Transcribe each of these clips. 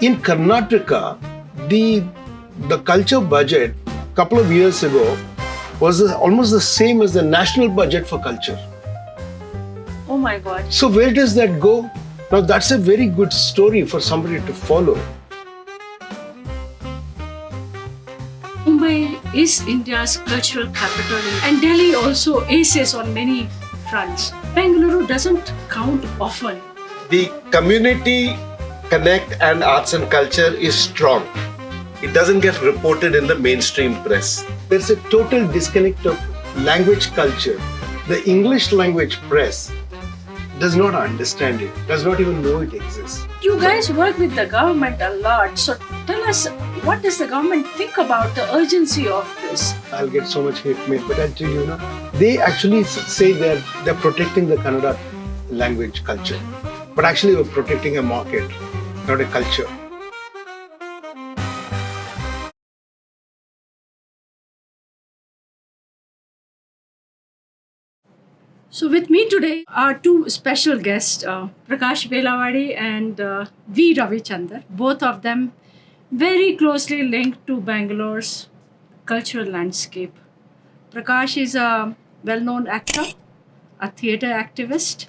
In Karnataka, the culture budget a couple of years ago was almost the same as the national budget for culture. Oh my God. So where does that go? Now that's a very good story for somebody to follow. Mumbai is India's cultural capital and Delhi also aces on many fronts. Bengaluru doesn't count often. The community connect and arts and culture is strong. It doesn't get reported in the mainstream press. There's a total disconnect of language culture. The English language press does not understand it, does not even know it exists. You guys work with the government a lot, so tell us, what does the government think about the urgency of this? I'll get so much hate mail, but I'll tell you, they actually say they're protecting the Kannada language culture, but actually we're protecting a market, not a culture. So with me today are two special guests, Prakash Belawadi and V Ravichandar, both of them very closely linked to Bangalore's cultural landscape. Prakash is a well-known actor, a theatre activist,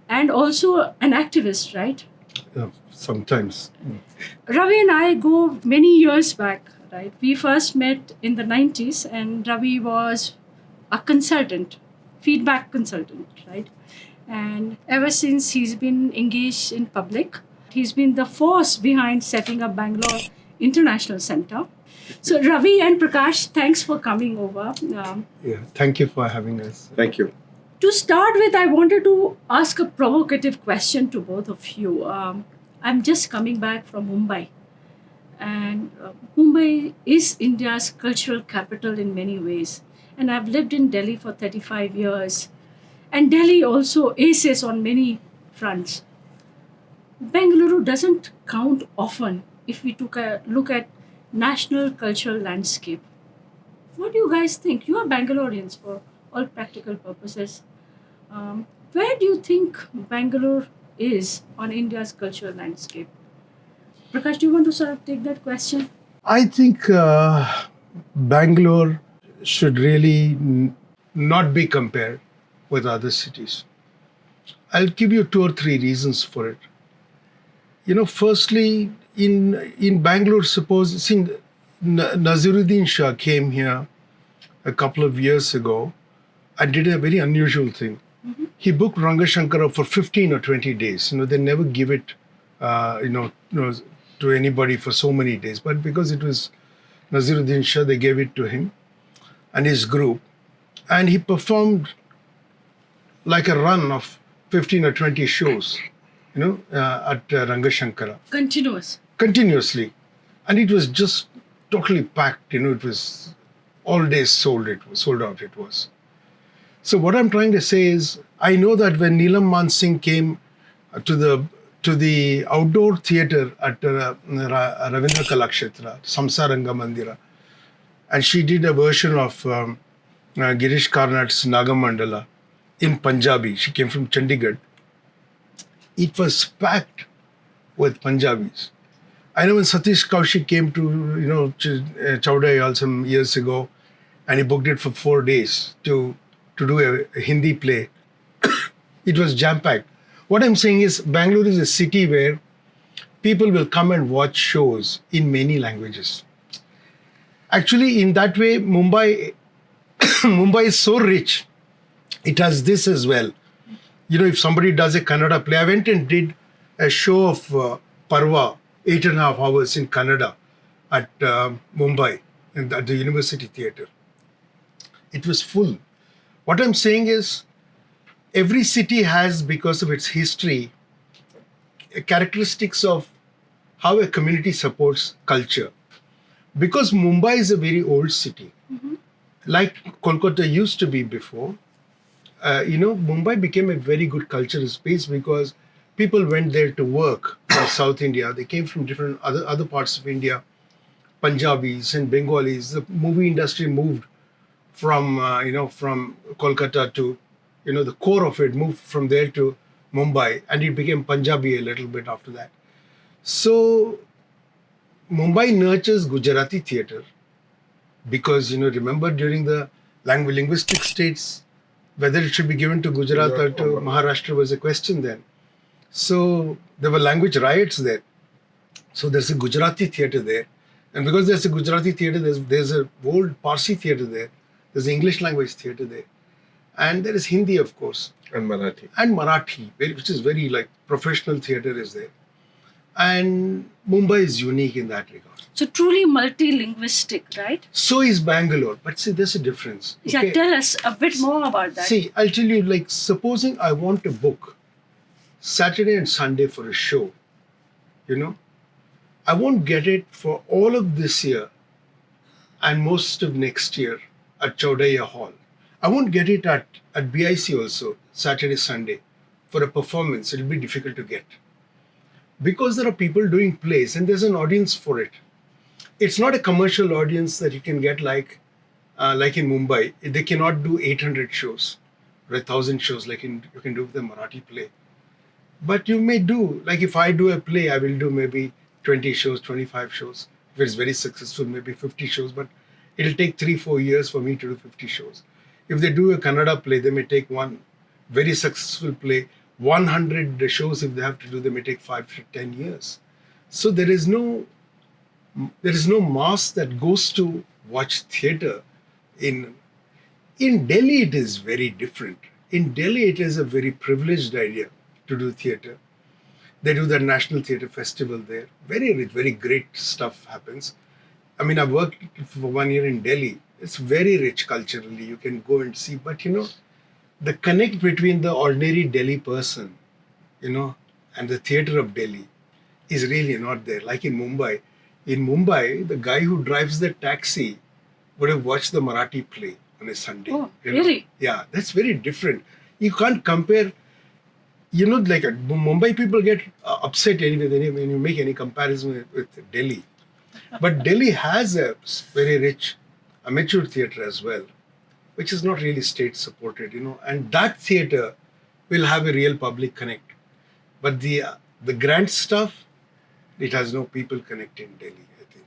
and also an activist, right? Sometimes. Ravi and I go many years back, right? We first met in the 90s and Ravi was a consultant, feedback consultant, right? And ever since he's been engaged in public, he's been the force behind setting up Bangalore International Center. So Ravi and Prakash, thanks for coming over. Thank you for having us. Thank you. To start with, I wanted to ask a provocative question to both of you. I'm just coming back from Mumbai. And Mumbai is India's cultural capital in many ways. And I've lived in Delhi for 35 years. And Delhi also aces on many fronts. Bengaluru doesn't count often if we took a look at national cultural landscape. What do you guys think? You are Bangaloreans for all practical purposes. Where do you think Bangalore is on India's cultural landscape? Prakash, do you want to sort of take that question? I think Bangalore should really not be compared with other cities. I'll give you 2 or 3 reasons for it. Firstly, in Bangalore, suppose Naziruddin Shah came here a couple of years ago and did a very unusual thing. Mm-hmm. He booked Rangashankara for 15 or 20 days. They never give it, to anybody for so many days. But because it was Naziruddin Shah, they gave it to him and his group. And he performed like a run of 15 or 20 shows, at Rangashankara. Continuously. And it was just totally packed, it was all days sold out it was. So what I'm trying to say is, I know that when Neelam Mansingh came to the outdoor theatre at Ravindra Kalakshetra, Samsaranga Mandira, and she did a version of Girish Karnad's Nagamandala in Punjabi. She came from Chandigarh. It was packed with Punjabis. I know when Satish Kaushik came to, Chaudai some years ago, and he booked it for 4 days to do a Hindi play. It was jam-packed. What I'm saying is, Bangalore is a city where people will come and watch shows in many languages. Actually, in that way, Mumbai is so rich. It has this as well. If somebody does a Kannada play, I went and did a show of Parva, 8.5 hours in Kannada at Mumbai, at the University Theatre. It was full. What I'm saying is, every city has, because of its history, characteristics of how a community supports culture. Because Mumbai is a very old city, like Kolkata used to be before, Mumbai became a very good cultural space because people went there to work from South India. They came from different other parts of India, Punjabis and Bengalis. The movie industry moved from Kolkata to, the core of it moved from there to Mumbai, and it became Punjabi a little bit after that. So Mumbai nurtures Gujarati theatre because, remember during the linguistic states, whether it should be given to Gujarat or to Maharashtra was a question then. So there were language riots there. So there's a Gujarati theatre there. And because there's a Gujarati theatre, there's a old Parsi theatre there. There's English language theatre there. And there is Hindi, of course. And Marathi. And Marathi, which is very professional theatre is there. And Mumbai is unique in that regard. So truly multilinguistic, right? So is Bangalore. But see, there's a difference. Yeah, tell us a bit more about that. See, I'll tell you, supposing I want to book Saturday and Sunday for a show, I won't get it for all of this year and most of next year at Chaudhaya Hall. I won't get it at BIC also, Saturday, Sunday, for a performance. It'll be difficult to get. Because there are people doing plays and there's an audience for it. It's not a commercial audience that you can get like in Mumbai. They cannot do 800 shows or 1,000 shows like you can do with the Marathi play. But you may do, if I do a play, I will do maybe 20 shows, 25 shows. If it's very successful, maybe 50 shows. But it'll take 3-4 years for me to do 50 shows. If they do a Kannada play, they may take one very successful play. 100 shows, if they have to do, they may take 5 to 10 years. So there is no mass that goes to watch theatre. In Delhi, it is very different. In Delhi, it is a very privileged idea to do theatre. They do the National Theatre Festival there. Very rich, very great stuff happens. I mean, I worked for 1 year in Delhi. It's very rich culturally. You can go and see. But, the connect between the ordinary Delhi person, and the theatre of Delhi is really not there. Like in Mumbai. In Mumbai, the guy who drives the taxi would have watched the Marathi play on a Sunday. Oh, really? Yeah, that's very different. You can't compare, Mumbai people get upset anyway when you make any comparison with Delhi. But Delhi has a very rich amateur theatre as well, which is not really state supported, and that theatre will have a real public connect. But the grand stuff, it has no people connect in Delhi, I think.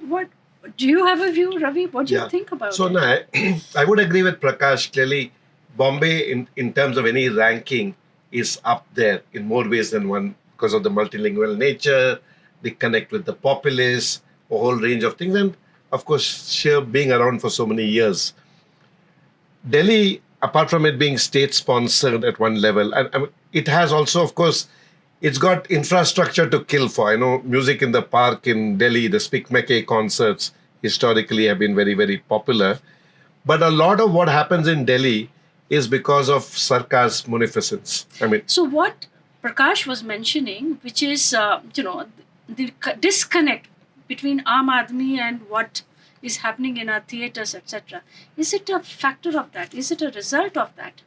What do you have a view, Ravi? What do you think about so, it? No, I would agree with Prakash. Clearly, Bombay, in terms of any ranking, is up there in more ways than one because of the multilingual nature, the connect with the populace, a whole range of things, and of course, sheer being around for so many years. Delhi, apart from it being state-sponsored at one level, and it has also, of course, it's got infrastructure to kill for. I know music in the park in Delhi, the Spikmeke concerts historically have been very, very popular. But a lot of what happens in Delhi is because of Sarkar's munificence. So what Prakash was mentioning, which is, the disconnect between Aam Aadmi and what is happening in our theatres, etc. Is it a factor of that? Is it a result of that?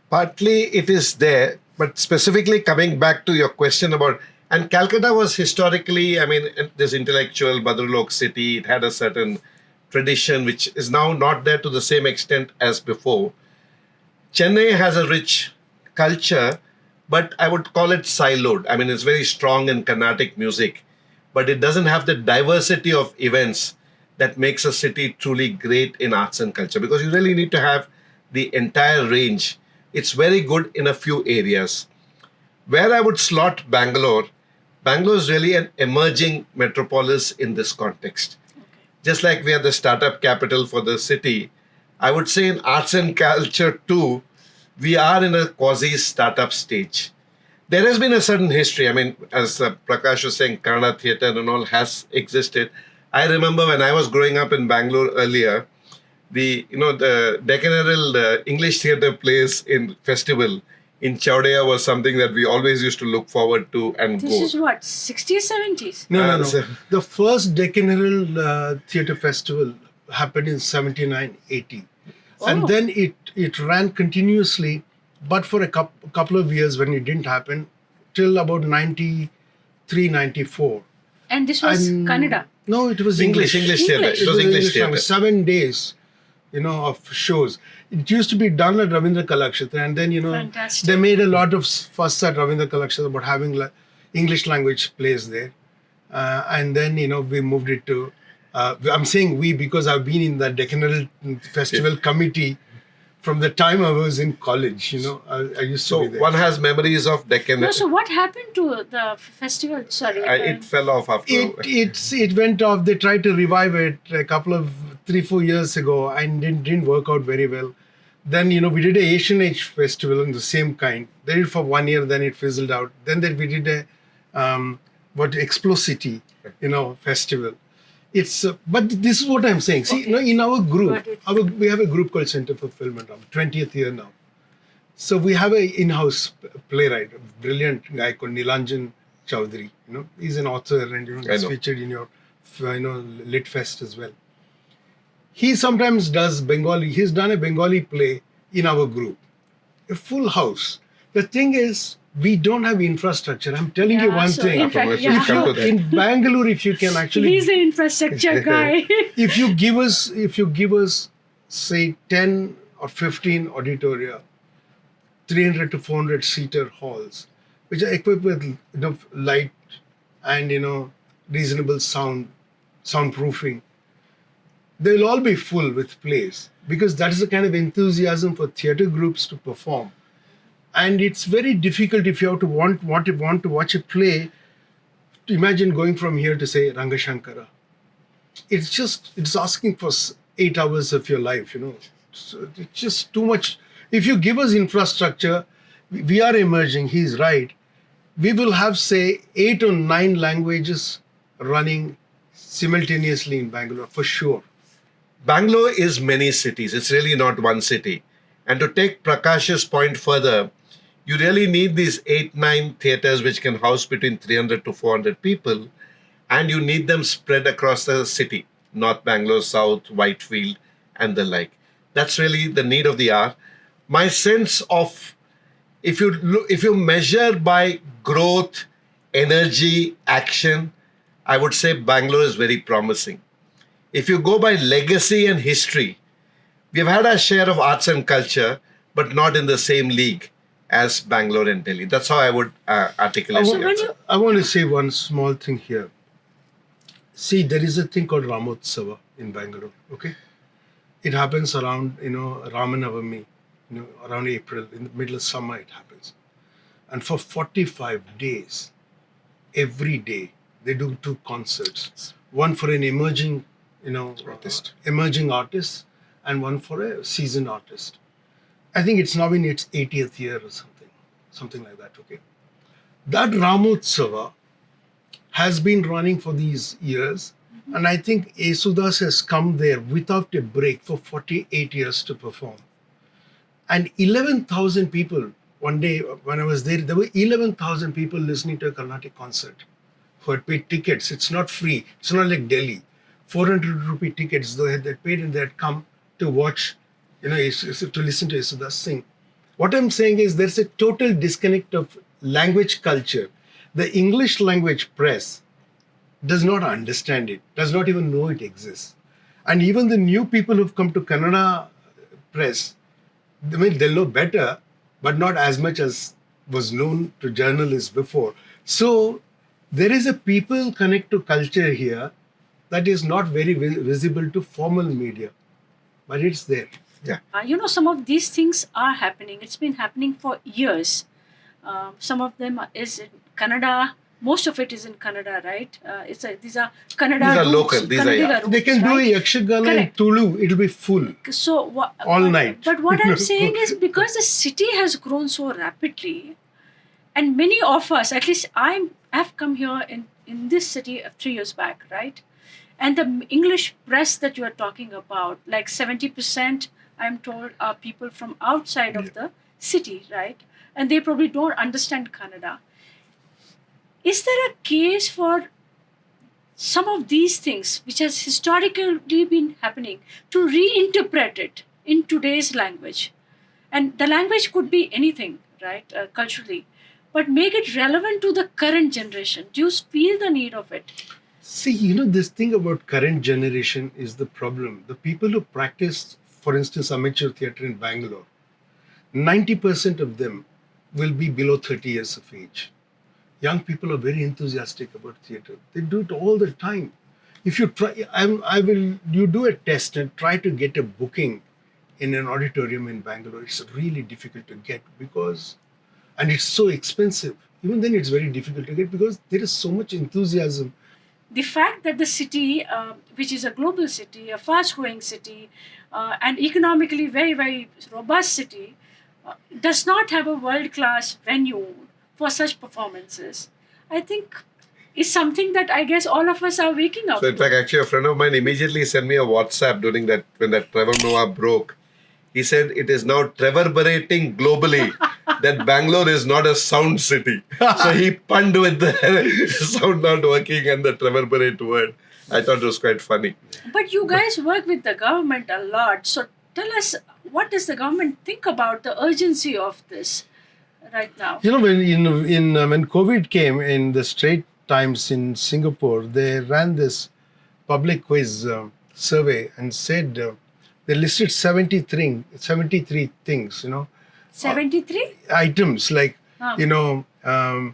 Partly it is there, but specifically coming back to your question about, and Calcutta was historically, this intellectual Badrulok city, it had a certain tradition which is now not there to the same extent as before. Chennai has a rich culture, but I would call it siloed. It's very strong in Carnatic music, but it doesn't have the diversity of events that makes a city truly great in arts and culture, because you really need to have the entire range. It's very good in a few areas. Where I would slot Bangalore is really an emerging metropolis in this context. Okay. Just like we are the startup capital for the city, I would say in arts and culture too, we are in a quasi-startup stage. There has been a certain history. As Prakash was saying, Kannada theatre and all has existed. I remember when I was growing up in Bangalore earlier, the decameral English theatre plays in festival in Chaudhaya was something that we always used to look forward to and go. This is what, 60s, 70s? No. The first decameral theatre festival happened in 79, 80. Oh. And then it ran continuously, but for a couple of years when it didn't happen, till about 93, 94. And this was Kannada? No, it was English theatre. It was English theatre. 7 days, of shows. It used to be done at Ravindra Kalakshetra, and then, Fantastic. They made a lot of fuss at Ravindra Kalakshetra about having English language plays there. And then, we moved it to, I'm saying we because I've been in the Deccanal Festival committee from the time I was in college, I used to So be there. one has memories of Deccan. No, so what happened to the festival? Sorry. It fell off after. It went off. They tried to revive it a couple of 3-4 years ago and didn't work out very well. Then, we did a Asian Age festival in the same kind. They did it for 1 year, then it fizzled out. Then we did a Explosity, festival. It's but this is what I'm saying. See, in our group, we have a group called Center for Film and Drama, 20th year now. So we have a in-house playwright, a brilliant guy called Nilanjan Chowdhury. He's an author and he's featured in your Lit Fest as well. He sometimes does Bengali. He's done a Bengali play in our group, a full house. The thing is, we don't have infrastructure. I'm telling you one thing. In fact, In Bangalore, if you can actually, he's an infrastructure guy. if you give us, say 10 or 15 auditoria, 300 to 400 seater halls, which are equipped with light and reasonable soundproofing, they'll all be full with plays because that is the kind of enthusiasm for theatre groups to perform. And it's very difficult if you have to want to watch a play. To imagine going from here to say Rangashankara. It's asking for 8 hours of your life. So it's just too much. If you give us infrastructure, we are emerging. He's right. We will have, say, 8 or 9 languages running simultaneously in Bangalore for sure. Bangalore is many cities. It's really not one city. And to take Prakash's point further, you really need these 8-9 theatres which can house between 300 to 400 people, and you need them spread across the city, North Bangalore, South, Whitefield, and the like. That's really the need of the hour. My sense of, if you measure by growth, energy, action, I would say Bangalore is very promising. If you go by legacy and history, we've had our share of arts and culture, but not in the same league as Bangalore and Delhi. That's how I would articulate it. I want to say one small thing here. See, there is a thing called Ramotsava in Bangalore, okay? It happens around, Ramanavami, around April, in the middle of summer it happens. And for 45 days, every day, they do 2 concerts. One for an emerging artist, and one for a seasoned artist. I think it's now in its 80th year or something like that, okay? That Ramotsava has been running for these years, and I think Yesudas has come there without a break for 48 years to perform. And 11,000 people, one day when I was there were 11,000 people listening to a Carnatic concert who had paid tickets. It's not free. It's not like Delhi. 400 rupee tickets, they had paid and they had come to watch, to listen to Yesudas sing. What I'm saying is there's a total disconnect of language culture. The English language press does not understand it, does not even know it exists. And even the new people who've come to Kannada press, they'll know better, but not as much as was known to journalists before. So there is a people connect to culture here that is not very visible to formal media, but it's there. Yeah. Some of these things are happening. It's been happening for years. Some of them is in Kannada. Most of it is in Kannada, right? These are Kannada. These are roots, local. These Kannadiga are, roots, They can do a Yakshagana in Tulu. It'll be full all night. But what I'm saying is because the city has grown so rapidly, and many of us, at least I've come here in this city 3 years back, right? And the English press that you are talking about, like 70%, I'm told, are people from outside of the city, right? And they probably don't understand Kannada. Is there a case for some of these things, which has historically been happening, to reinterpret it in today's language? And the language could be anything, right, culturally, but make it relevant to the current generation. Do you feel the need of it? See, this thing about current generation is the problem. The people who practice, for instance, amateur theatre in Bangalore, 90% of them will be below 30 years of age. young people are very enthusiastic about theatre. They do it all the time. If you try, you do a test and try to get a booking in an auditorium in Bangalore. It's really difficult to get and it's so expensive. Even then, it's very difficult to get because there is so much enthusiasm. The fact that the city, which is a global city, a fast-growing city, and economically very, very robust city, does not have a world-class venue for such performances, I think is something that I guess all of us are waking up So in to. fact, actually, a friend of mine immediately sent me a WhatsApp during that when that Trevor Noah broke. He said it is now reverberating globally that Bangalore is not a sound city. So he punned with the sound not working and the reverberate word. I thought it was quite funny. But you guys work with the government a lot. So tell us, what does the government think about the urgency of this right now? You know, when COVID came in the Strait Times in Singapore, they ran this public quiz survey and said they listed 73 things, 73? items like, Oh.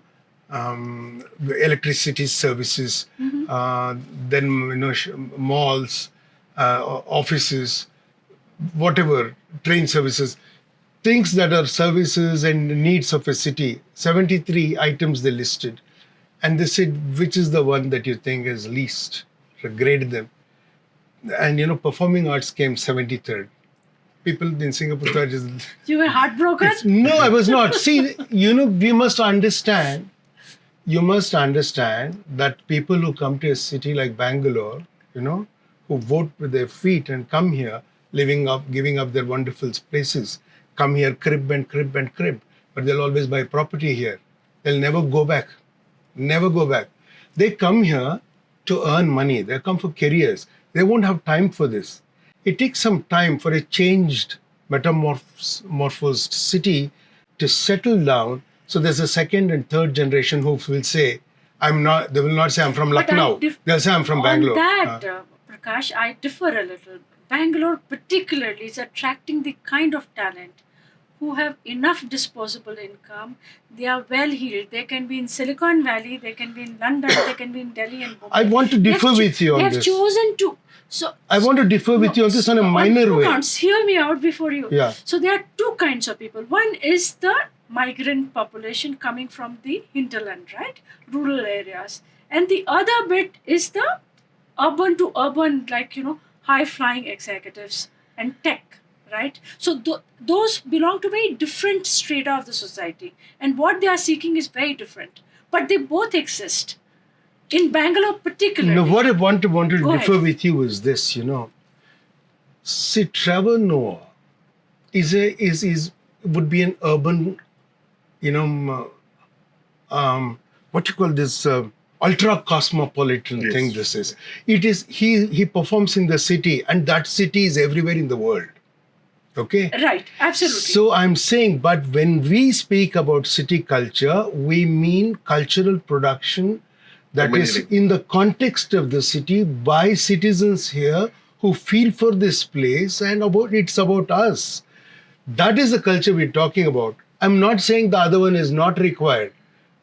electricity services, then, malls, offices, whatever, train services, things that are services and needs of a city. 73 items they listed. And they said, which is the one that you think is least? Graded them. And, performing arts came 73rd. People in Singapore thought You were heartbroken? no, I was not. See, we must understand, you must understand that people who come to a city like Bangalore, who vote with their feet and come here, giving up their wonderful places, come here, crib and crib and crib, but they'll always buy property here. They'll never go back. Never go back. They come here to earn money. They come for careers. They won't have time for this. It takes some time for a changed, metamorphosed city to settle down. So there's a second and third generation who will say, they will not say I'm from Lucknow. They'll say I'm from Bangalore. On that, Prakash, I differ a little. Bangalore particularly is attracting the kind of talent who have enough disposable income. They are well heeled. They can be in Silicon Valley, they can be in London, they can be in Delhi and Mumbai. I want to differ with you on this. They have chosen to. So I want to differ with you on this on a minor way. Hear me out before you. Yeah. So there are two kinds of people. One is the migrant population coming from the hinterland, right? Rural areas. And the other bit is the urban to urban, high-flying executives and tech, right? So those belong to very different strata of the society. And what they are seeking is very different. But they both exist. In Bangalore particularly. No, what I want to Go differ ahead. with you is this, See, Trevor Noah would be an urban, what you call this, ultra cosmopolitan thing this is. It is, he performs in the city and that city is everywhere in the world. Okay? Right, absolutely. So I'm saying, but when we speak about city culture, we mean cultural production that is in the context of the city by citizens here who feel for this place and it's about us. That is the culture we're talking about. I'm not saying the other one is not required.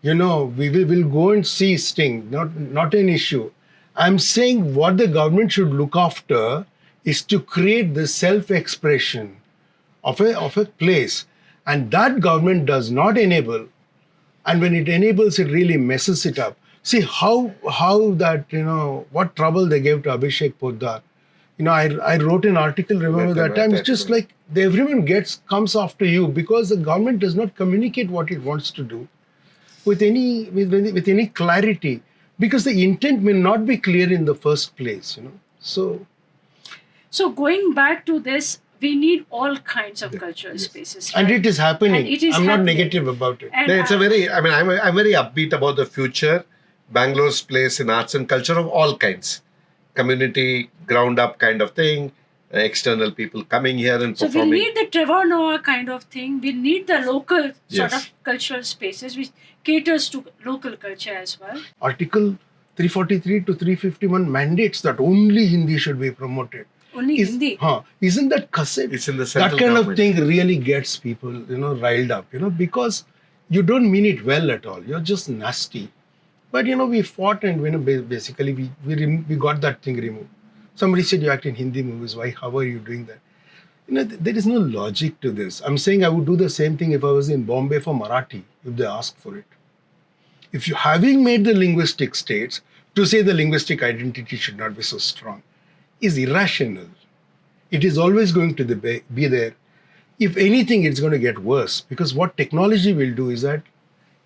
We will go and see Sting, not an issue. I'm saying what the government should look after is to create the self-expression of a place. And that government does not enable. And when it enables, it really messes it up. See how that, what trouble they gave to Abhishek Poddar. I wrote an article, remember that time, it's just like everyone comes after you because the government does not communicate what it wants to do with any clarity, because the intent may not be clear in the first place, So going back to this, we need all kinds of cultural spaces. And right? it is happening. And it is I'm not happening. negative about it. And, It's I'm very upbeat about the future. Bangalore's place in arts and culture of all kinds. Community, ground up kind of thing. External people coming here and so performing. we need the Trevor Noah kind of thing. We need the local sort of cultural spaces which caters to local culture as well. Article 343 to 351 mandates that only Hindi should be promoted. Only Hindi. Isn't that cassette? It's in the That central kind government. of thing really gets people, riled up, because you don't mean it well at all. You're just nasty. But we fought, and basically we got that thing removed. Somebody said you act in Hindi movies. Why? How are you doing that? There is no logic to this. I'm saying I would do the same thing if I was in Bombay for Marathi, if they ask for it. If you having made the linguistic states, to say the linguistic identity should not be so strong is irrational. It is always going to be there. If anything, it's going to get worse, because what technology will do is that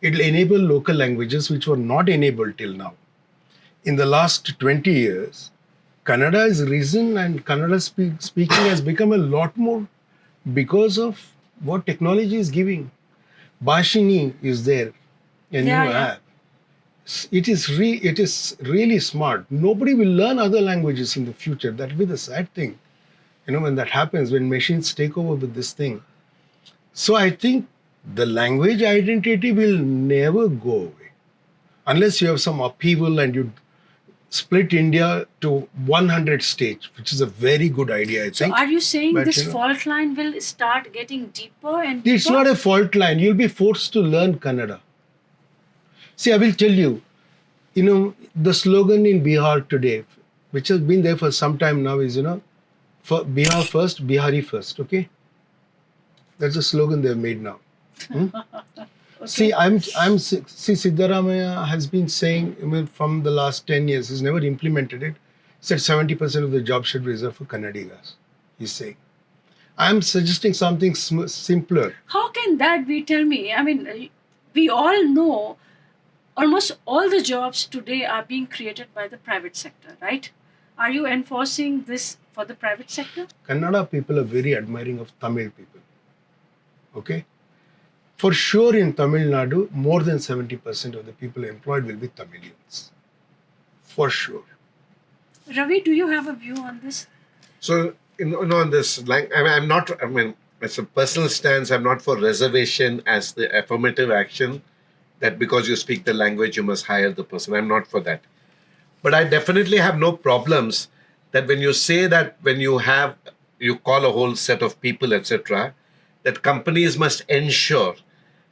it will enable local languages which were not enabled till now. In the last 20 years, Kannada has risen, and Kannada speaking has become a lot more because of what technology is giving. Bhashini is there, a new app. It is really smart. Nobody will learn other languages in the future. That will be the sad thing. When that happens, when machines take over with this thing. So I think the language identity will never go away unless you have some upheaval and you split India to 100 states, which is a very good idea, I think. So are you saying this fault line will start getting deeper and deeper? It's not a fault line. You'll be forced to learn Kannada. See, I will tell you, the slogan in Bihar today, which has been there for some time now, is, for Bihar first, Bihari first, okay? That's the slogan they've made now. Okay. See, Siddaramaiah has been saying from the last 10 years, he's never implemented it. He said 70% of the job should be reserved for Kannadigas, he's saying. I'm suggesting something simpler. How can that be? Tell me. I mean, we all know almost all the jobs today are being created by the private sector, right? Are you enforcing this for the private sector? Kannada people are very admiring of Tamil people. Okay? For sure, in Tamil Nadu, more than 70% of the people employed will be Tamilians. For sure. Ravi, do you have a view on this? So, on this, it's a personal stance. I'm not for reservation as the affirmative action that because you speak the language, you must hire the person. I'm not for that. But I definitely have no problems that when you say that when you call a whole set of people, etc., that companies must ensure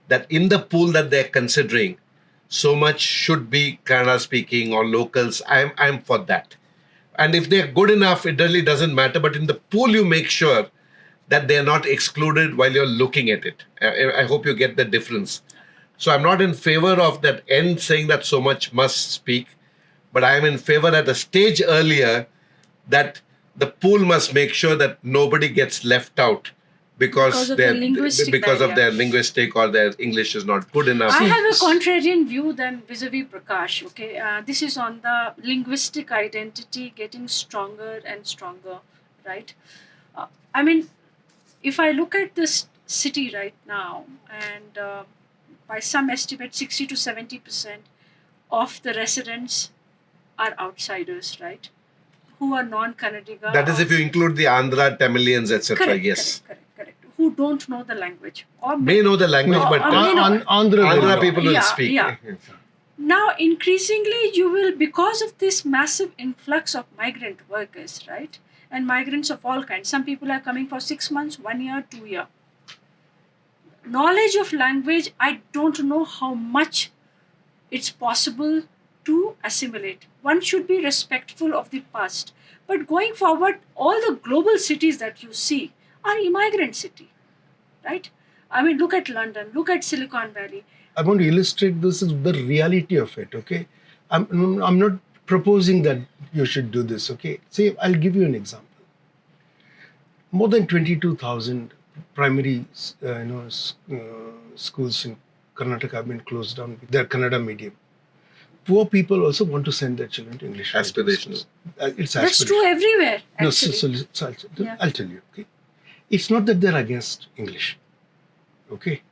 that in the pool that they're considering, so much should be Kannada speaking or locals. I'm for that. And if they're good enough, it really doesn't matter. But in the pool, you make sure that they're not excluded while you're looking at it. I hope you get the difference. So I'm not in favor of that end saying that so much must speak, but I am in favor at a stage earlier that the pool must make sure that nobody gets left out because of their linguistic or their English is not good enough. I have a contrarian view than vis-a-vis Prakash. Okay, this is on the linguistic identity getting stronger and stronger, right? I mean, if I look at this city right now, and by some estimate, 60 to 70% of the residents are outsiders, right? Who are non-Kannadiga. That is if you include the Andhra, Tamilians, etc. Yes. Correct. Who don't know the language. Or may know the language, but Andhra people will speak. Yeah. Now, increasingly, you will, because of this massive influx of migrant workers, right? And migrants of all kinds. Some people are coming for 6 months, 1 year, 2 years. Knowledge of language, I don't know how much it's possible to assimilate. One should be respectful of the past. But going forward, all the global cities that you see are immigrant city, right? I mean, look at London, look at Silicon Valley. I want to illustrate this is the reality of it, okay? I'm not proposing that you should do this, okay? See, I'll give you an example. More than 22,000 primary schools in Karnataka have been closed down. They're Kannada medium. Poor people also want to send their children to English. Aspirational. It's That's true everywhere, actually. No, I'll tell you, okay? It's not that they're against English, okay?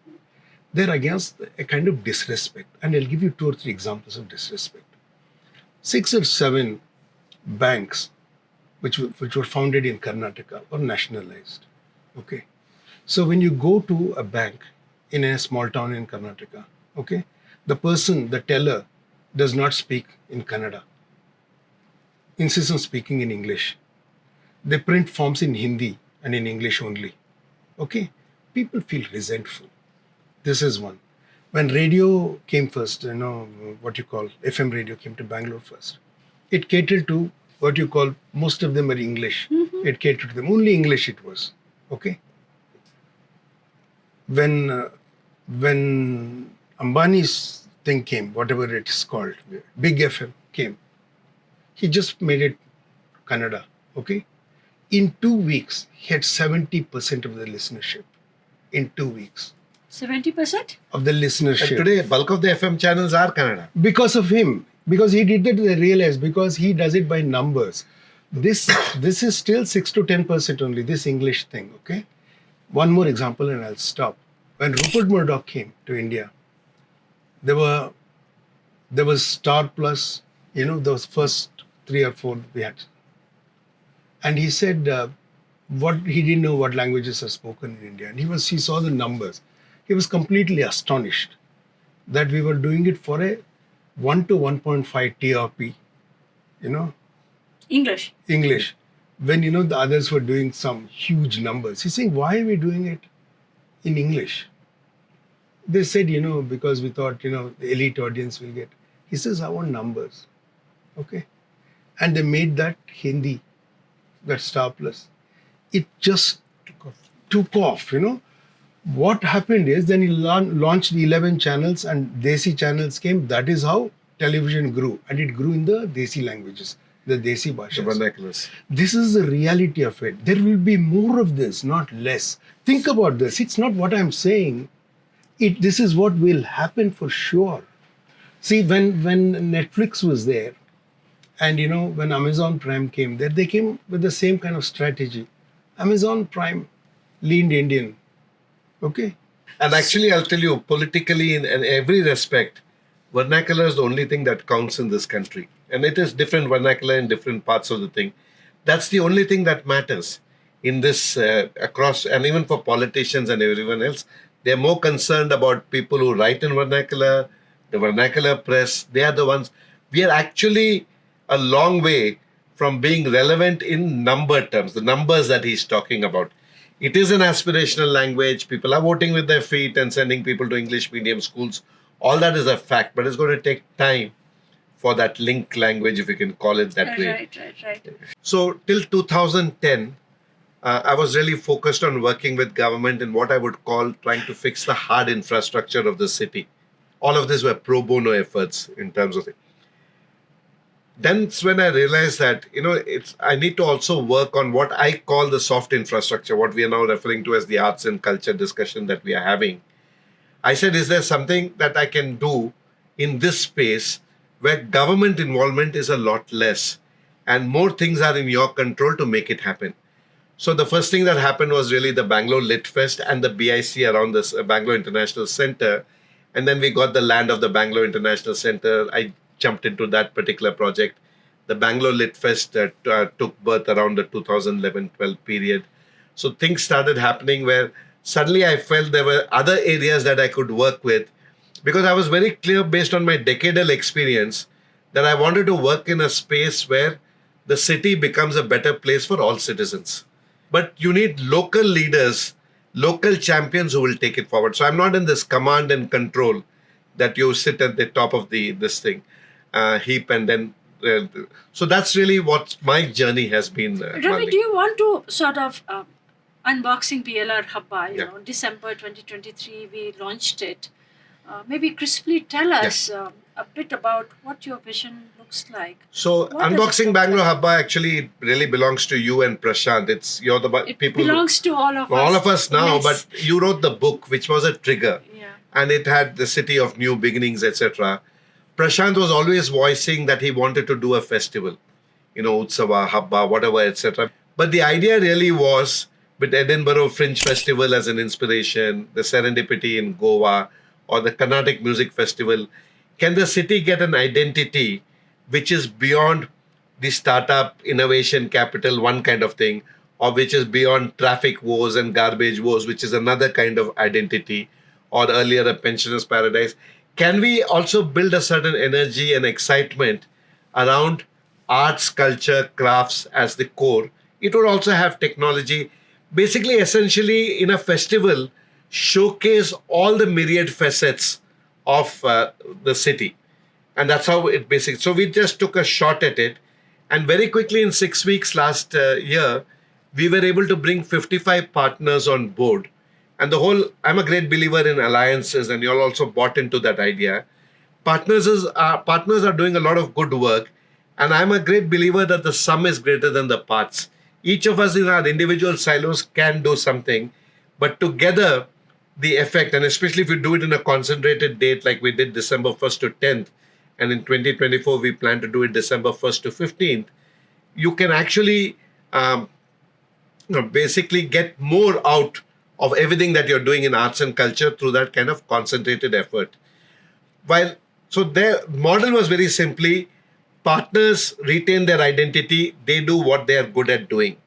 They're against a kind of disrespect. And I'll give you 2 or 3 examples of disrespect. 6 or 7 banks which were founded in Karnataka were nationalized, okay? So when you go to a bank in a small town in Karnataka, okay, the teller does not speak in Kannada, insists on speaking in English. They print forms in Hindi and in English only, okay? People feel resentful. This is one. when radio came first, what you call FM radio came to Bangalore first. It catered to what you call, most of them are English. It catered to them. Only English it was. Okay. When Ambani's thing came, whatever it is called, Big FM came, he just made it Kannada. Okay. In 2 weeks, he had 70% of the listenership. In 2 weeks. 70% of the listenership. And today, bulk of the FM channels are Kannada. Because of him. Because he did that, they realized, because he does it by numbers. This is still 6 to 10% only, this English thing, okay? One more example and I'll stop. When Rupert Murdoch came to India, there was Star Plus, those first 3 or 4 we had. And he said, he didn't know what languages are spoken in India. And he saw the numbers. He was completely astonished that we were doing it for a 1 to 1.5 TRP, English. When, the others were doing some huge numbers. He's saying, why are we doing it in English? They said, because we thought, the elite audience will get. He says, I want numbers. Okay. And they made that Hindi, that Star Plus. It just took off. What happened is, then he launched 11 channels and Desi channels came. That is how television grew. And it grew in the Desi languages, the Desi bhashas. The vernaculars. This is the reality of it. There will be more of this, not less. Think about this. It's not what I'm saying. This is what will happen for sure. See, when Netflix was there, and when Amazon Prime came there, they came with the same kind of strategy. Amazon Prime leaned Indian. Okay. And actually, I'll tell you, politically, in every respect, vernacular is the only thing that counts in this country. And it is different vernacular in different parts of the thing. That's the only thing that matters in this across, and even for politicians and everyone else. They're more concerned about people who write in vernacular, the vernacular press. They are the ones. We are actually a long way from being relevant in number terms, the numbers that he's talking about. It is an aspirational language. People are voting with their feet and sending people to English medium schools. All that is a fact, but it's going to take time for that link language, if you can call it that way. Right. So till 2010, I was really focused on working with government in what I would call trying to fix the hard infrastructure of the city. All of these were pro bono efforts in terms of it. That's when I realized that, I need to also work on what I call the soft infrastructure, what we are now referring to as the arts and culture discussion that we are having. I said, is there something that I can do in this space where government involvement is a lot less and more things are in your control to make it happen? So the first thing that happened was really the Bangalore Lit Fest and the BIC around this Bangalore International Center. And then we got the land of the Bangalore International Center. I jumped into that particular project. The Bangalore Lit Fest took birth around the 2011-12 period. So things started happening where suddenly I felt there were other areas that I could work with, because I was very clear based on my decadal experience that I wanted to work in a space where the city becomes a better place for all citizens. But you need local leaders, local champions who will take it forward. So I'm not in this command and control that you sit at the top of this thing heap and then. So that's really what my journey has been. Ravi, do you want to sort of unboxing BLR Hubba? December 2023 we launched it. Maybe crisply tell us a bit about what your vision looks like. So unboxing Bangalore Hubba actually really belongs to you and Prashant. It belongs to all of us. All of us now, yes. But you wrote the book, which was a trigger. Yeah. And it had the city of new beginnings, etc. Prashant was always voicing that he wanted to do a festival, Utsava, Hubba, whatever, etc. But the idea really was with Edinburgh Fringe Festival as an inspiration, the Serendipity in Goa, or the Carnatic Music Festival. Can the city get an identity which is beyond the startup innovation capital, one kind of thing, or which is beyond traffic woes and garbage woes, which is another kind of identity, or earlier a pensioner's paradise? Can we also build a certain energy and excitement around arts, culture, crafts as the core? It would also have technology. Basically, essentially, in a festival, showcase all the myriad facets of the city. And that's how it basically. So we just took a shot at it. And very quickly, in 6 weeks last year, we were able to bring 55 partners on board. And I'm a great believer in alliances, and you all also bought into that idea. Partners are doing a lot of good work. And I'm a great believer that the sum is greater than the parts. Each of us in our individual silos can do something, but together, the effect, and especially if you do it in a concentrated date like we did December 1st to 10th, and in 2024 we plan to do it December 1st to 15th, you can actually basically get more out of everything that you're doing in arts and culture through that kind of concentrated effort. So their model was very simply, partners retain their identity, they do what they are good at doing.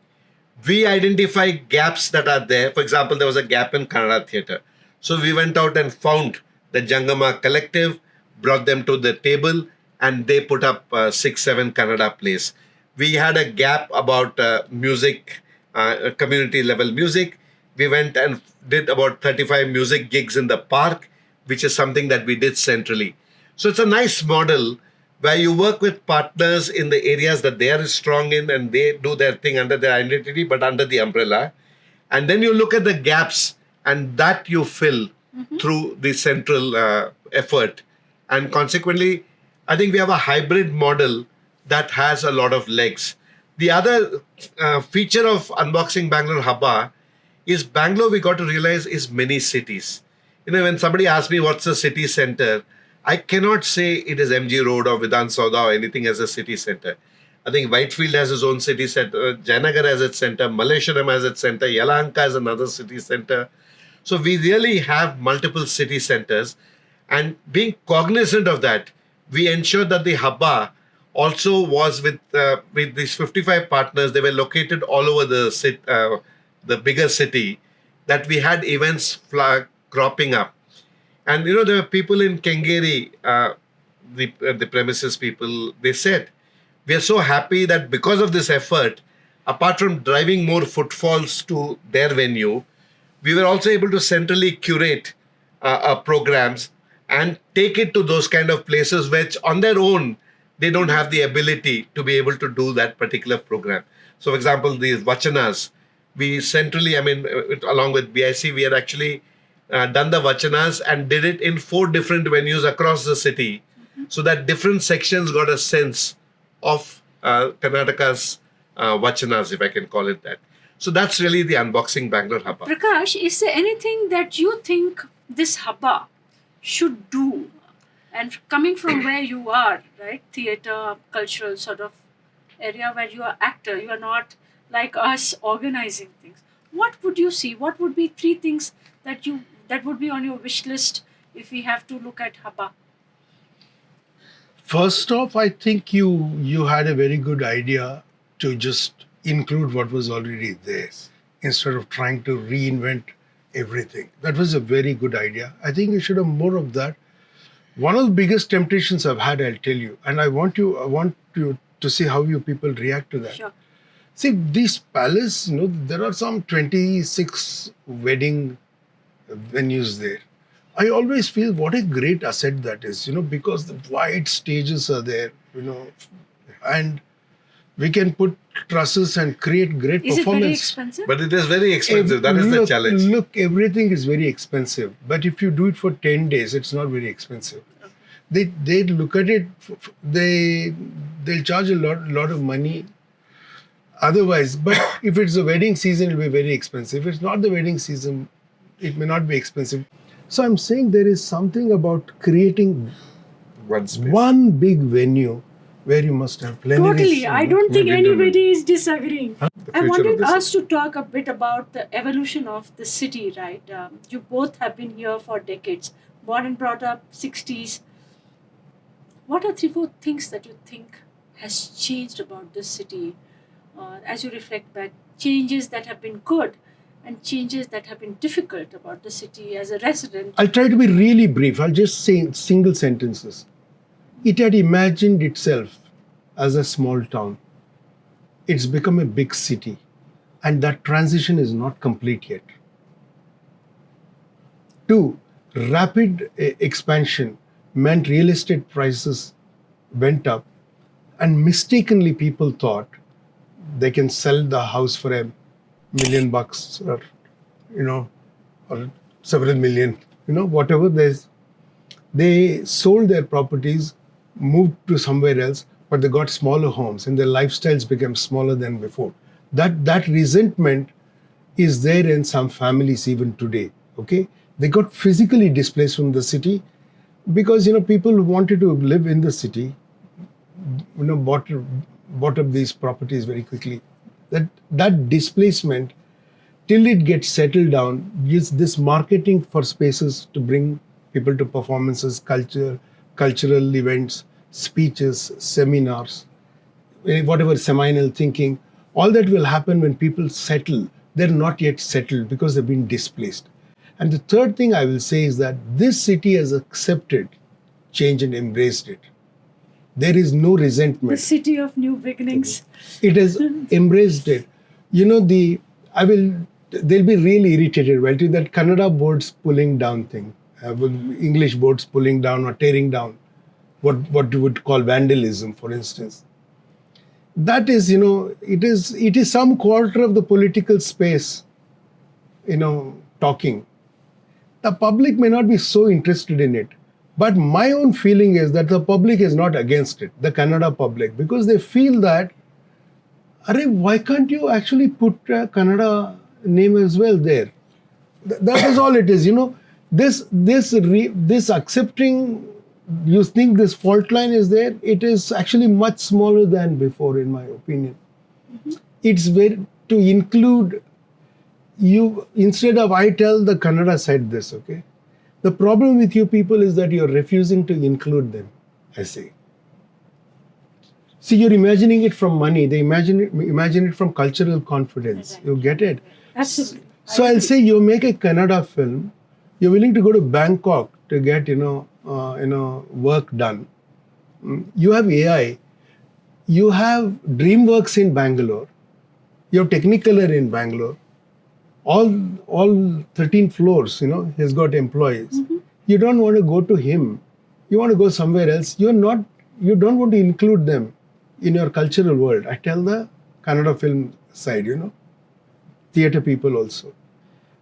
We identify gaps that are there. For example, there was a gap in Kannada theatre. So we went out and found the Jangama collective, brought them to the table, and they put up 6-7 Kannada plays. We had a gap about music, community level music. We went and did about 35 music gigs in the park, which is something that we did centrally. So it's a nice model where you work with partners in the areas that they are strong in, and they do their thing under their identity, but under the umbrella. And then you look at the gaps, and that you fill through the central effort. And consequently, I think we have a hybrid model that has a lot of legs. The other feature of Unboxing Bangalore Hubba is Bangalore, we got to realize, is many cities. When somebody asks me what's the city center, I cannot say it is MG Road or Vidhan Sauda or anything as a city center. I think Whitefield has its own city center, Jayanagar has its center, Malleshwaram has its center, Yelahanka has another city center. So we really have multiple city centers. And being cognizant of that, we ensured that the Hubba also was with these 55 partners. They were located all over the bigger city, that we had events cropping up. And there were people in Kengeri, the premises people, they said, we are so happy that because of this effort, apart from driving more footfalls to their venue, we were also able to centrally curate our programs and take it to those kind of places which on their own, they don't have the ability to be able to do that particular program. So for example, these Vachanas, we centrally, along with BIC, we had actually done the Vachanas and did it in 4 different venues across the city, so that different sections got a sense of Karnataka's Vachanas, if I can call it that. So that's really the Unboxing Bangalore Hubba. Prakash, is there anything that you think this Hubba should do? And coming from where you are, right, theatre, cultural sort of area where you are actor, you are not like us organizing things. What would you see? What would be 3 things that would be on your wish list if we have to look at Hubba? First off, I think you had a very good idea to just include what was already there instead of trying to reinvent everything. That was a very good idea. I think you should have more of that. One of the biggest temptations I've had, I'll tell you, and I want you to see how you people react to that. Sure. See, this palace, there are some 26 wedding venues there. I always feel what a great asset that is, because the wide stages are there, and we can put trusses and create great performance. Is it very expensive? But it is very expensive. That is the challenge. Look, everything is very expensive. But if you do it for 10 days, it's not very expensive. Okay. They look at it, they'll charge a lot of money otherwise. But if it's the wedding season, it'll be very expensive. If it's not the wedding season, it may not be expensive. So I'm saying there is something about creating one big venue where you must have plenty. Totally. I don't think anybody is disagreeing. I wanted us to talk a bit about the evolution of the city, right? You both have been here for decades, born and brought up, 60s. What are 3-4 things that you think has changed about this city as you reflect back? Changes that have been good and changes that have been difficult about the city as a resident. I'll try to be really brief. I'll just say single sentences. It had imagined itself as a small town. It's become a big city. And that transition is not complete yet. 2, rapid expansion meant real estate prices went up, and mistakenly people thought they can sell the house for $1 million or, or several million, whatever. They sold their properties, moved to somewhere else, but they got smaller homes and their lifestyles became smaller than before. That resentment is there in some families even today. Okay, they got physically displaced from the city because people who wanted to live in the city, bought up these properties very quickly. That displacement, till it gets settled down, use this marketing for spaces to bring people to performances, cultural events, speeches, seminars, whatever seminal thinking, all that will happen when people settle. They're not yet settled because they've been displaced. And the third thing I will say is that this city has accepted change and embraced it. There is no resentment. The city of new beginnings. It has embraced it. They'll be really irritated, well, to that Kannada boards pulling down thing, English boards pulling down or tearing down, what you would call vandalism, for instance. That is, it is some quarter of the political space, talking. The public may not be so interested in it. But my own feeling is that the public is not against it, the Kannada public, because they feel that, why can't you actually put a Kannada name as well there? That is all it is. This accepting, you think this fault line is there, it is actually much smaller than before, in my opinion. Mm-hmm. It's very to include you, instead of I tell the Kannada said this, okay? The problem with you people is that you're refusing to include them, I say. See, you're imagining it from money. They imagine it from cultural confidence. Exactly. You get it? Absolutely. So I'll say you make a Kannada film. You're willing to go to Bangkok to get, work done. You have AI. You have DreamWorks in Bangalore. You have Technicolor in Bangalore. All 13 floors, he's got employees. Mm-hmm. You don't want to go to him. You want to go somewhere else. You don't want to include them in your cultural world. I tell the Kannada film side, theatre people also.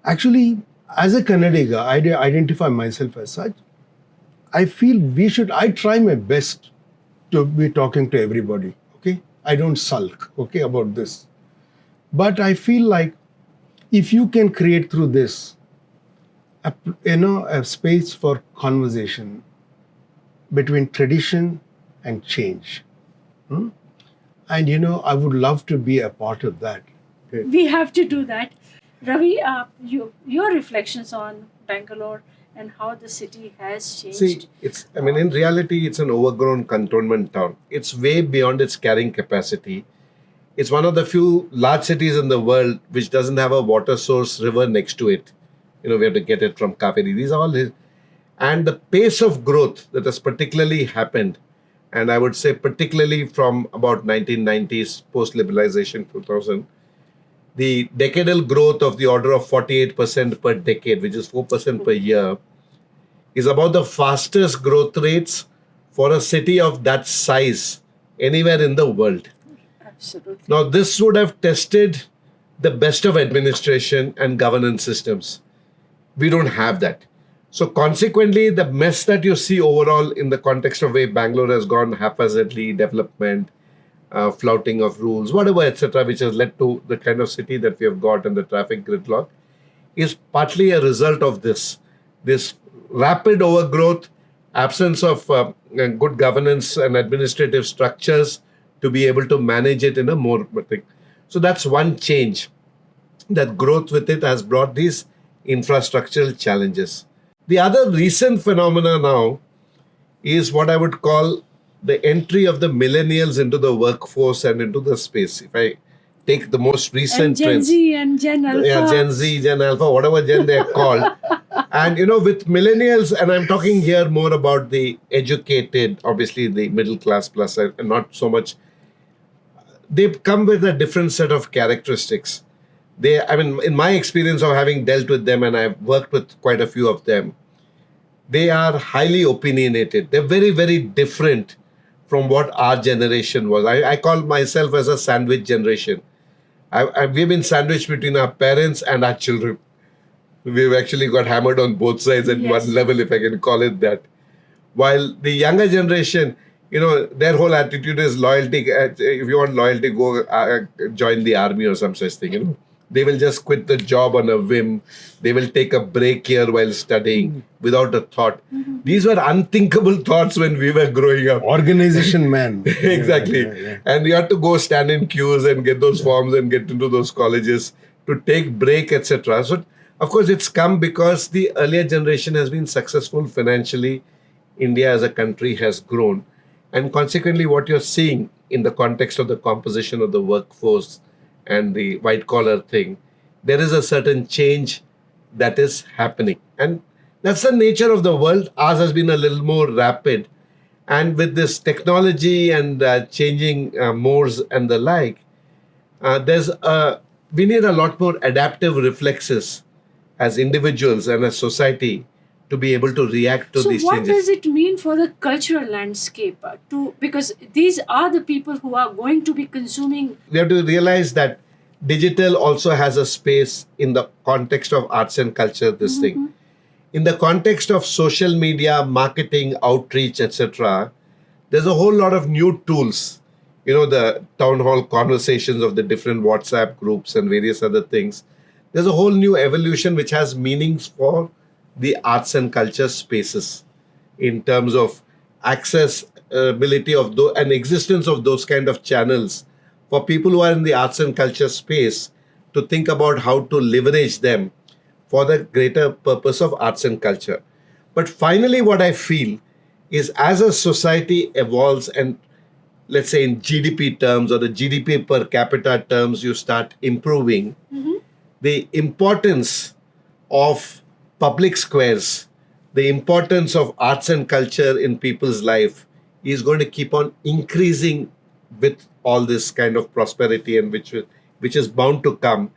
Actually, as a Kannadiga, I identify myself as such. I feel I try my best to be talking to everybody, okay? I don't sulk, okay, about this. But I feel like if you can create through this, a space for conversation between tradition and change. And, I would love to be a part of that. Okay. We have to do that. Ravi, your reflections on Bangalore and how the city has changed. See, in reality, it's an overgrown cantonment town. It's way beyond its carrying capacity. It's one of the few large cities in the world which doesn't have a water source river next to it. We have to get it from Kaveri. These are all his. And the pace of growth that has particularly happened, and I would say particularly from about 1990s, post-liberalization 2000, the decadal growth of the order of 48% per decade, which is 4% per year, is about the fastest growth rates for a city of that size anywhere in the world. Absolutely. Now, this would have tested the best of administration and governance systems. We don't have that. So consequently, the mess that you see overall in the context of way Bangalore has gone haphazardly, development, flouting of rules, whatever, etc., which has led to the kind of city that we have got and the traffic gridlock, is partly a result of this rapid overgrowth, absence of good governance and administrative structures to be able to manage it in a more thing. So that's one change. That growth with it has brought these infrastructural challenges. The other recent phenomena now is what I would call the entry of the millennials into the workforce and into the space. If I take the most recent Gen trends. Z and Gen Alpha. Yeah, Gen Z, Gen Alpha, whatever gen they're called. And, with millennials, and I'm talking here more about the educated, obviously the middle class plus, and not so much. They've come with a different set of characteristics. In my experience of having dealt with them, and I've worked with quite a few of them, they are highly opinionated. They're very, very different from what our generation was. I call myself as a sandwich generation. We've been sandwiched between our parents and our children. We've actually got hammered on both sides at Yes. one level, if I can call it that. While the younger generation, their whole attitude is loyalty. If you want loyalty, go join the army or some such thing. They will just quit the job on a whim. They will take a break here while studying without a thought. These were unthinkable thoughts when we were growing up. Organization man. Exactly. Yeah. And you have to go stand in queues and get those forms and get into those colleges to take break, etc. So, of course, it's come because the earlier generation has been successful financially. India as a country has grown. And consequently, what you're seeing in the context of the composition of the workforce and the white collar thing, there is a certain change that is happening. And that's the nature of the world. Ours has been a little more rapid. And with this technology and changing modes and the like, we need a lot more adaptive reflexes as individuals and as society to be able to react to So these what changes. does it mean for the cultural landscape? Because these are the people who are going to be consuming. We have to realize that digital also has a space in the context of arts and culture, this thing. In the context of social media, marketing, outreach, etc., there's a whole lot of new tools. The town hall conversations of the different WhatsApp groups and various other things. There's a whole new evolution which has meanings for the arts and culture spaces in terms of accessibility of and existence of those kind of channels for people who are in the arts and culture space to think about how to leverage them for the greater purpose of arts and culture. But finally, what I feel is as a society evolves and let's say in GDP terms or the GDP per capita terms, you start improving, the importance of public squares, the importance of arts and culture in people's life is going to keep on increasing with all this kind of prosperity and which is bound to come.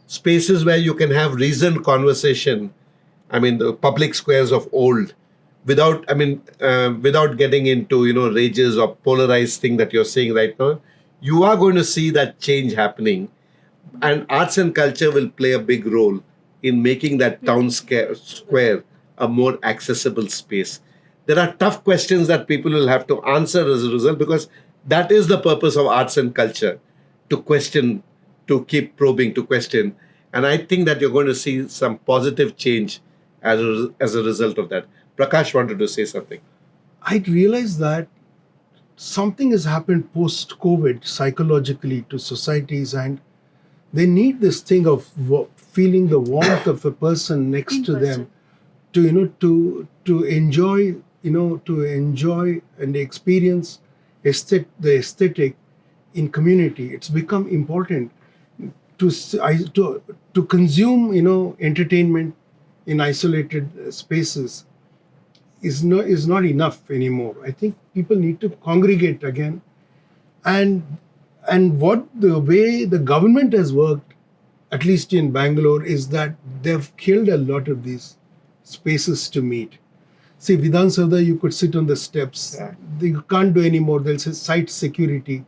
Spaces where you can have reasoned conversation, the public squares of old, without getting into, rages or polarized thing that you're seeing right now, you are going to see that change happening. And arts and culture will play a big role in making that town square a more accessible space. There are tough questions that people will have to answer as a result, because that is the purpose of arts and culture, to question, to keep probing, to question. And I think that you're going to see some positive change as a result of that. Prakash wanted to say something. I realized that something has happened post-COVID psychologically to societies, and they need this thing of feeling the warmth of a person next to them, to enjoy and experience the aesthetic in community. It's become important to consume entertainment in isolated spaces is not enough anymore. I think people need to congregate again, and what the way the government has worked, at least in Bangalore, is that they've killed a lot of these spaces to meet. See, Vidhan Savda, you could sit on the steps. Yeah. You can't do anymore. They'll say site security.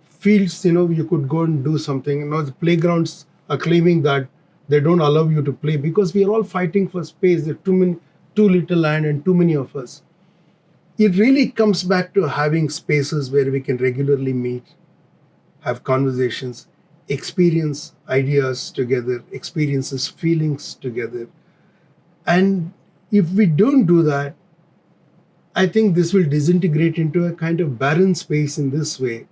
Fields, you could go and do something. The playgrounds are claiming that they don't allow you to play because we are all fighting for space. There are too little land and too many of us. It really comes back to having spaces where we can regularly meet, have conversations, experience ideas together, experiences, feelings together. And if we don't do that, I think this will disintegrate into a kind of barren space in this way,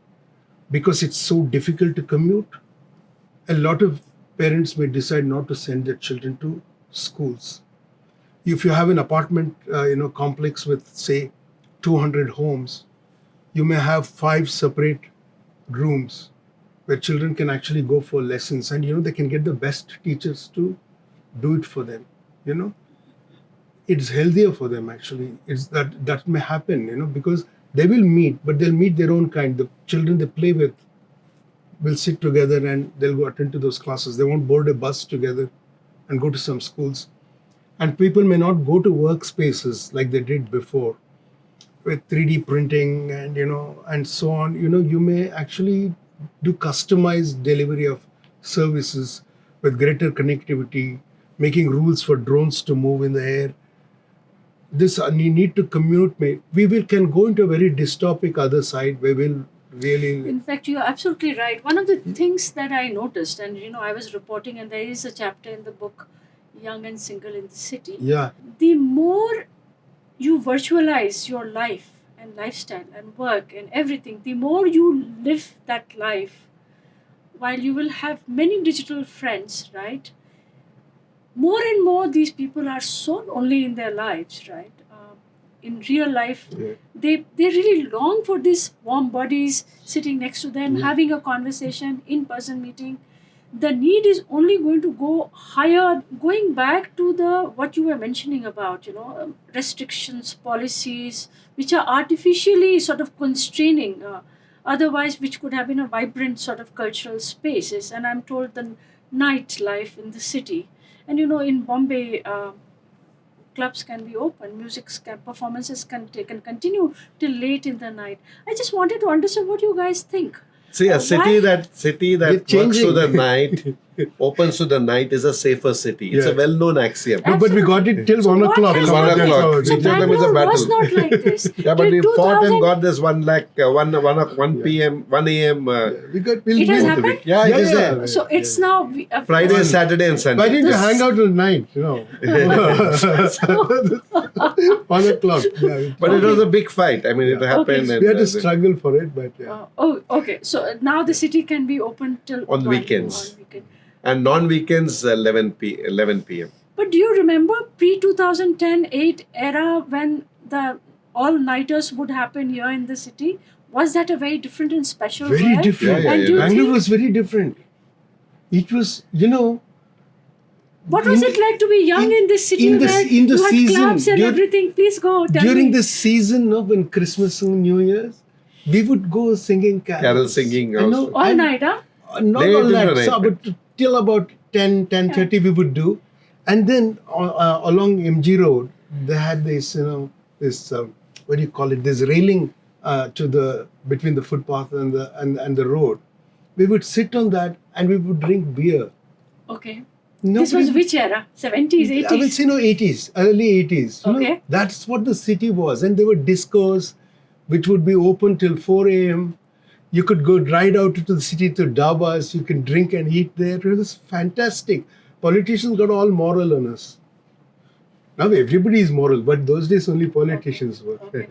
because it's so difficult to commute. A lot of parents may decide not to send their children to schools. If you have an apartment complex with, say, 200 homes, you may have 5 separate rooms where children can actually go for lessons, and they can get the best teachers to do it for them. It's healthier for them, actually. It's that may happen, because they will meet, but they'll meet their own kind. The children they play with will sit together and they'll go attend to those classes. They won't board a bus together and go to some schools. And people may not go to workspaces like they did before with 3D printing and, and so on. You may actually do customized delivery of services with greater connectivity, making rules for drones to move in the air. This you need to commute. Can go into a very dystopic other side where we'll really. In fact, you're absolutely right. One of the things that I noticed, and I was reporting, and there is a chapter in the book, Young and Single in the City. Yeah. The more you virtualize your life and lifestyle and work and everything, the more you live that life, while you will have many digital friends, right? More and more these people are so lonely in their lives, right? In real life, they really long for these warm bodies sitting next to them, having a conversation, in-person meeting. The need is only going to go higher, going back to what you were mentioning about, restrictions, policies, which are artificially sort of constraining, otherwise which could have been a vibrant sort of cultural spaces. And I'm told the nightlife in the city. And in Bombay, clubs can be open, performances can continue till late in the night. I just wanted to understand what you guys think. See, a city that works changing. through the night, opens to the night, is a safer city. It's a well-known axiom. No, but we got it till 1 o'clock. Till 1 o'clock. So Each of them is a Bangalore was battle. not like this. Yeah, but Till we fought and 2000 got this 1 p.m., 1 a.m. It has happened? Yeah, it is Yeah. there. So it's now Friday, Saturday and Sunday. Why didn't you hang out till night? 1 o'clock. Yeah. But it was a big fight. I mean, it happened. Okay. We had to struggle for it, but yeah. Okay. So now the city can be open till On 1 weekends. on weekend. And non-weekends, 11 p.m. But do you remember pre-2010-8 era when the all-nighters would happen here in the city? Was that a very different and special Very way? different. Yeah, And do you Bangalore think, was very different. It was, what was it like to be young in this city in the where in the you had season, clubs and everything? Please go. Tell during me. the season of when Christmas and New Year's, we would go singing carols. Carol singing I know, also. All and- night, huh? Not Late all into that, the so, night. but till about 10:30 we would do. And then along MG Road, they had this, this, what do you call it, this railing between the footpath and the road. We would sit on that and we would drink beer. Okay. Nobody- This was which era? 70s, 80s? I would say 80s, early 80s. Okay. That's what the city was. And there were discos which would be open till 4 a.m. You could go ride out to the city to dabas. You can drink and eat there. It was fantastic. Politicians got all moral on us. Now everybody is moral, but those days only politicians were. Okay.